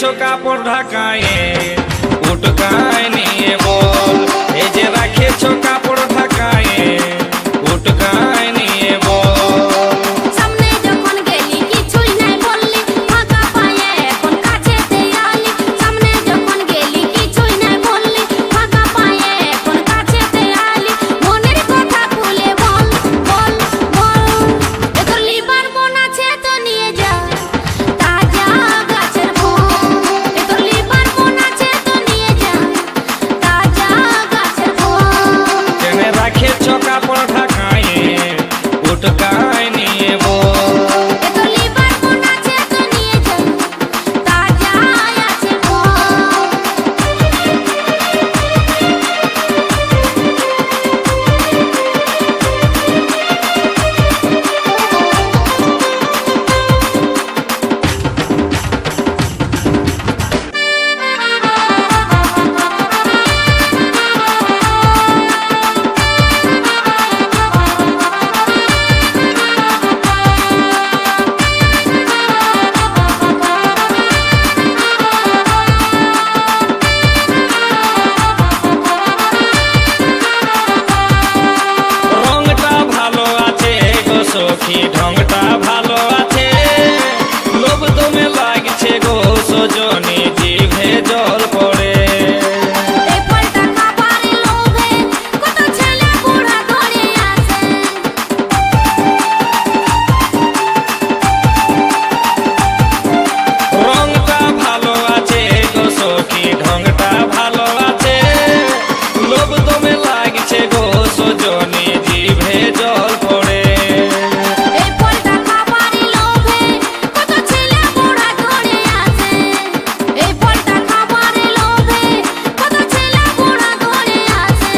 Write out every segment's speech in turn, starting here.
রেখেছো কাপড় ঢাকায়ে উটকায় নিয়ে বল এই যে রেখেছো কাপড় ঢাকায়ে উটকায় নিয়ে বল সামনে যখন গেলি কিছুই নাই বললি ফাঁকা পায়ে এখন কাছেতে আলি সামনে যখন গেলি কিছুই নাই বললি ফাঁকা পায়ে এখন কাছেতে আলি মনের কথা খুলে বল বল বল তোর লিভার মন আছে তো নিয়ে যা তাজা গাছের ফল তোর লিভার মন আছে তো নিয়ে যা তাজা গাছের ফল কেনে রেখেছো কাপড় ঢাকায়ে উটকায় নিয়ে বল তোর লিভার মন আছে তো নিয়ে যা তাজা আছে ফল রংটা ভালো আছে গো সখী ঢংটা ভালো আছে লোভ দমে লাগছে গো সজনী জিভে জল পড়ে এই ফলটা খাবার লোভে কত ছেলে বুড়া ধরে আসে রংটা ভালো আছে গো সখী ঢংটা ভালো আছে লোভ দমে লাগছে গো সজনী জিভে জল পড়ে এই ফলটা খাবার লোভে কত ছেলে বুড়া ধরে আসে এই ফলটা খাবার লোভে কত ছেলে বুড়া ধরে আসে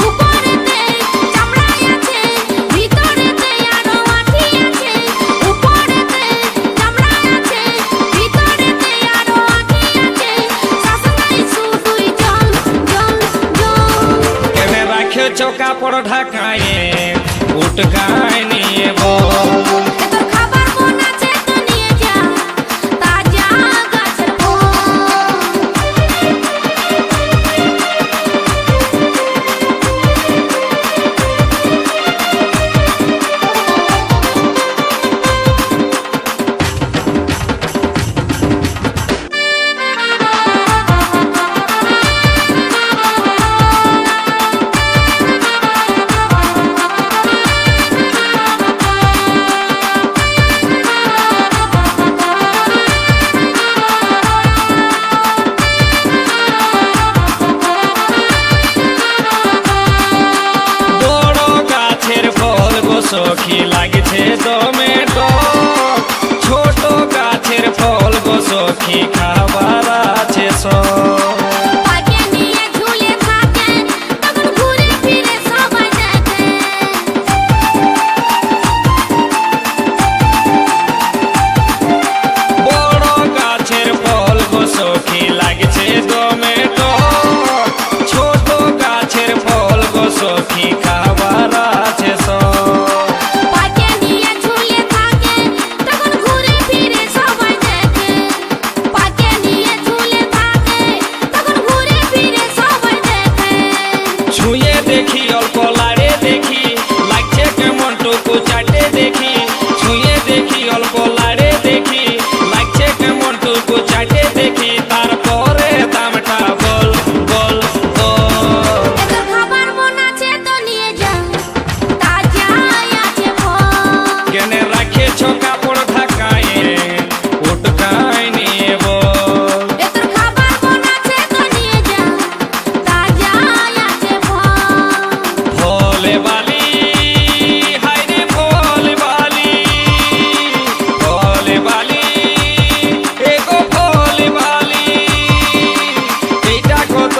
উপরেতে চামড়া আছে ভিতরেতে আরো আঠি আছে উপরেতে চামড়া আছে ভিতরেতে আরো আঠি আছে শাসনাই শুধুই জল জল জল কেনে রাখেছো কাপড় ঢাকায়ে উটকায় নিয়ে বল তোর খাবার মন আছে তো নিয়ে যা তাজা গাছের ফল বড় গাছের ফল গো সখী লাগছে দমে টক ছোট গাছের ফল গো সখী খাবার আছে সব পাকে নিয়ে ঝুলে থাকে তখন ঘুরে ফিরে সবাই দেখে বড় গাছের ফল গো সখী লাগছে দমে টক ছোট গাছের ফল গো সখী খাবার আছে সব পাকে নিয়ে ঝুলে থাকে তখন ঘুরে ফিরে সবাই দেখে পাকে নিয়ে ঝুলে থাকে তখন ঘুরে ফিরে সবাই দেখে ছুঁয়ে দেখি অল্প লাড়ে দেখি লাগছে কেমন টুকু চাটে দেখি ছুঁয়ে দেখি অল্প লাড়ে দেখি লাগছে কেমন টুকু চাটে দেখি তারপরে দামটা বল বল বল তোর খাবার মন আছে তো নিয়ে যা তাজা আছে ফল কেনে রাখেছো কাপড় ঢাকায়ে উটকায় নিয়ে বল তোর খাবার মন আছে তো নিয়ে যা তাজা আছে ফল ভোলে বালি হায়রে ভোলে বালি ভোলে বালি এগো ভোলে বালি এইটা কত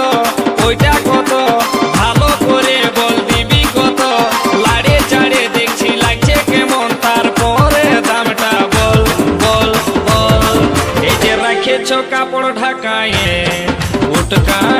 ওইটা কত ভালো করে বল দিবি কত লাড়ে চাড়ে দেখছি লাগছে কেমন তারপরে দামটা বল বল বল এই যে রেখেছো কাপড় ঢাকায়ে উটকায়